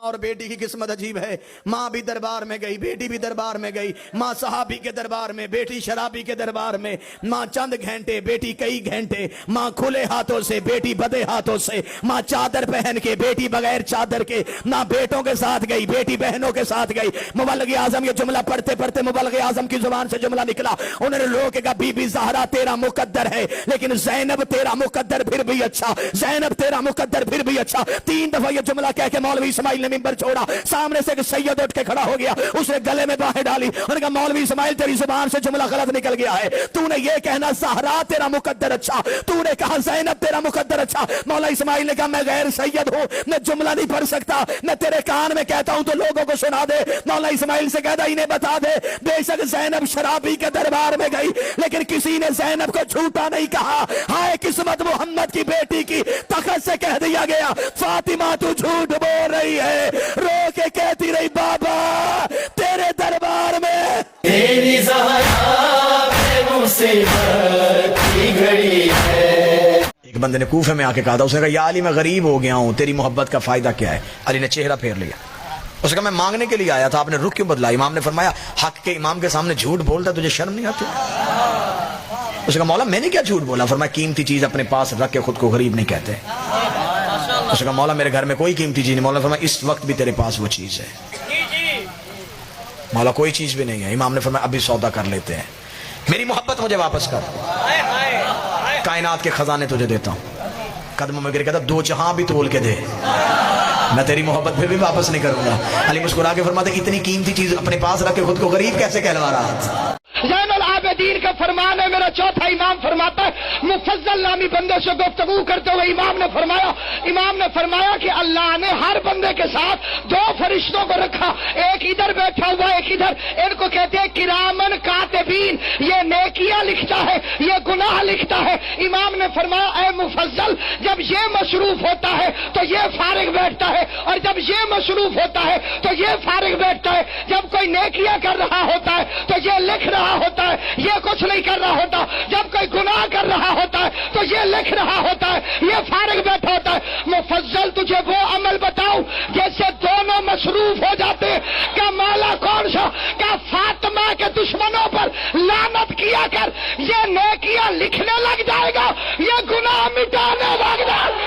اور بیٹی کی قسمت عجیب ہے، ماں بھی دربار میں گئی، بیٹی بھی دربار میں گئی، ماں صحابی کے دربار میں، بیٹی شرابی کے دربار میں، ماں چند گھنٹے، بیٹی کئی گھنٹے، ماں کھلے ہاتھوں سے، بیٹی بدے ہاتھوں سے، ماں چادر پہن کے، بیٹی بغیر چادر کے، ماں بیٹوں کے ساتھ گئی، بیٹی بہنوں کے ساتھ گئی۔ مبلغ اعظم یہ جملہ پڑھتے پڑھتے مبلغ اعظم کی زبان سے جملہ نکلا، انہوں نے لوگوں کہا بی بی زہرا تیرا مقدر ہے، لیکن زینب تیرا مقدر پھر بھی اچھا، زینب تیرا مقدر پھر بھی اچھا۔ 3 دفعہ یہ جملہ کہہ کے مولوی اسماعیل نے منبر چھوڑا، سامنے سے ایک سید اٹھ کے کھڑا ہو گیا، اس نے گلے میں باہیں ڈالی، انہوں نے کہا مولوی اسماعیل تیری زبان سے جملہ غلط نکل گیا ہے، تو نے یہ کہنا زہرا تیرا مقدر اچھا، تو نے کہا زینب تیرا مقدر اچھا۔ مولا اسماعیل نے کہا میں غیر سید ہوں، میں جملہ نہیں پڑھ سکتا، میں تیرے کان میں کہتا ہوں تو لوگوں کو سنا دے۔ مولا اسماعیل سے کہتا انہیں بتا دے، بے شک زینب شرابی کے دربار میں گئی، لیکن کسی نے زینب کو جھوٹا نہیں کہا۔ ہائے قسمت محمد کی بیٹی کی، تخت سے کہہ دیا گیا فاطمہ تو جھوٹ بول رہی ہے، رو کے کہتی رہی بابا تیرے دربار میں تیری زہرا پہ مصیبت کی گھڑی ہے۔ ایک بندے نے کوفے میں آ کے کہا تھا، اس نے کہا یا علی میں غریب ہو گیا ہوں، تیری محبت کا فائدہ کیا ہے؟ علی نے چہرہ پھیر لیا، اس نے کہا میں مانگنے کے لیے آیا تھا، آپ نے رخ کیوں بدلا؟ امام نے فرمایا حق کے امام کے سامنے جھوٹ بولتا تجھے شرم نہیں آتی؟ اس نے کہا مولا میں نے کیا جھوٹ بولا؟ فرمایا قیمتی چیز اپنے پاس رکھ کے خود کو غریب نہیں کہتے۔ اس نے کہا مولا میرے گھر میں کوئی قیمتی چیز نہیں۔ مولا فرمایا اس وقت بھی تیرے پاس وہ چیز ہے۔ مولا کوئی چیز بھی نہیں ہے۔ امام نے فرمایا ابھی سودا کر لیتے ہیں، میری محبت مجھے واپس کر، کائنات کے خزانے تجھے دیتا ہوں۔ قدموں میں گر کہتا 2 جہاں بھی تول کے دے، میں تیری محبت پھر بھی واپس نہیں کروں گا۔ علی مسکرا کے فرماتے اتنی قیمتی چیز اپنے پاس رکھ کے خود کو غریب کیسے کہلوا رہا تھا؟ زین العابدین کا فرمان ہے، میرا چوتھا امام فرماتا ہے، مفضل نامی بندے سے گفتگو کرتے ہوئے امام نے فرمایا کہ اللہ نے ہر بندے کے ساتھ 2 فرشتوں کو رکھا، ایک ادھر بیٹھا ہوا ایک ادھر، ان کو کہتے ہیں کرامن کاتبین، یہ نیکیاں لکھتا ہے یہ گناہ لکھتا ہے۔ امام نے فرمایا اے مفضل جب یہ مصروف ہوتا ہے تو یہ فارغ بیٹھتا ہے، اور جب یہ مصروف ہوتا ہے تو یہ فارغ بیٹھتا ہے، جب کوئی نیکیاں کر رہا ہوتا ہے تو یہ لکھ رہا ہوتا ہے، یہ کچھ نہیں کر رہا ہوتا، جب کوئی گناہ کر رہا ہوتا ہے تو یہ لکھ رہا ہوتا ہے، یہ فارغ بیٹھا ہوتا ہے۔ مفضل تجھے وہ عمل بتاؤں جیسے دونوں مصروف ہو جاتے ہیں؟ کہ مولا کون سا؟ کہ فاطمہ کے دشمنوں پر لعنت کیا کر، یہ نیکیاں لکھنے لگ جائے گا، یہ گناہ مٹانے لگ جائے گا۔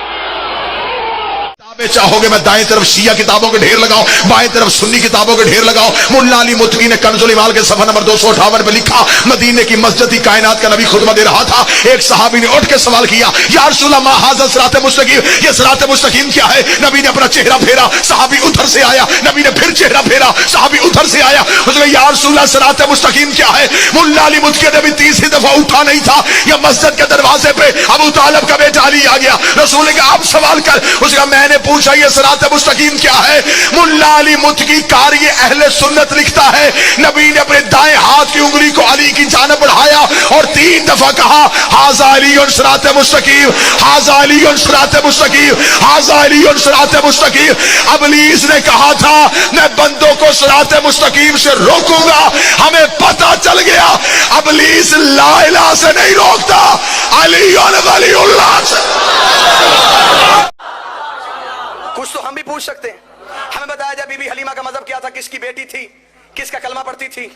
چاہو گے میں دائیں طرف شیعہ کتابوں کے ڈھیر لگاؤں، بائیں طرف سنی کتابوں کے ڈھیر لگاؤں۔ مولا علی متقی نے کنز الایمان کے صفحہ نمبر 258 پہ لکھا مدینے کی مسجد ہی کائنات کا نبی خطبہ دے رہا تھا، ایک صحابی نے اٹھ کے سوال کیا یا رسول اللہ ما ھذا صراط مستقیم، یہ صراط مستقیم کیا ہے؟ نبی نے اپنا چہرہ پھیرا، صحابی ادھر سے آیا، نبی نے پھر چہرہ پھیرا، صحابی ادھر سے آیا، اس نے یا رسول اللہ صراط مستقیم کیا ہے؟ مولا علی متقی نے بھی تیسری دفعہ اٹھا نہیں تھا، یا مسجد کے دروازے پہ ابو طالب کا بیٹا علی آ گیا، رسول نے کہا آپ سوال کر، اس نے کہا میں نے پوچھا یہ صراط مستقیم کیا ہے؟ مولا علی متقی قاری اہل سنت لکھتا ہے نبی نے اپنے دائیں ہاتھ کی انگلی کو علی کی جانب بڑھایا اور 3 دفعہ کہا ھذا علی صراط مستقیم، ھذا علی صراط مستقیم، ھذا علی صراط مستقیم۔ ابلیس نے کہا تھا میں بندوں کو صراط مستقیم سے روکوں گا، ہمیں پتہ چل گیا ابلیس لا الہ سے نہیں روکتا، علی ولی اللہ سے۔ کچھ تو ہم بھی پوچھ سکتے ہیں، ہمیں بتایا جائے بی بی حلیمہ کا مذہب کیا تھا، کس کی بیٹی تھی، کس کا کلمہ پڑھتی تھی،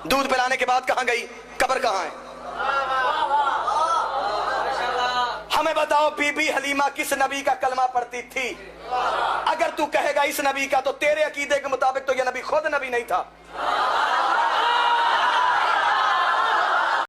دودھ پلانے کے بعد کہاں گئی، قبر کہاں ہے؟ ہمیں بتاؤ بی بی حلیمہ کس نبی کا کلمہ پڑھتی تھی؟ اگر تو کہے گا اس نبی کا تو تیرے عقیدے کے مطابق تو یہ نبی خود نبی نہیں تھا۔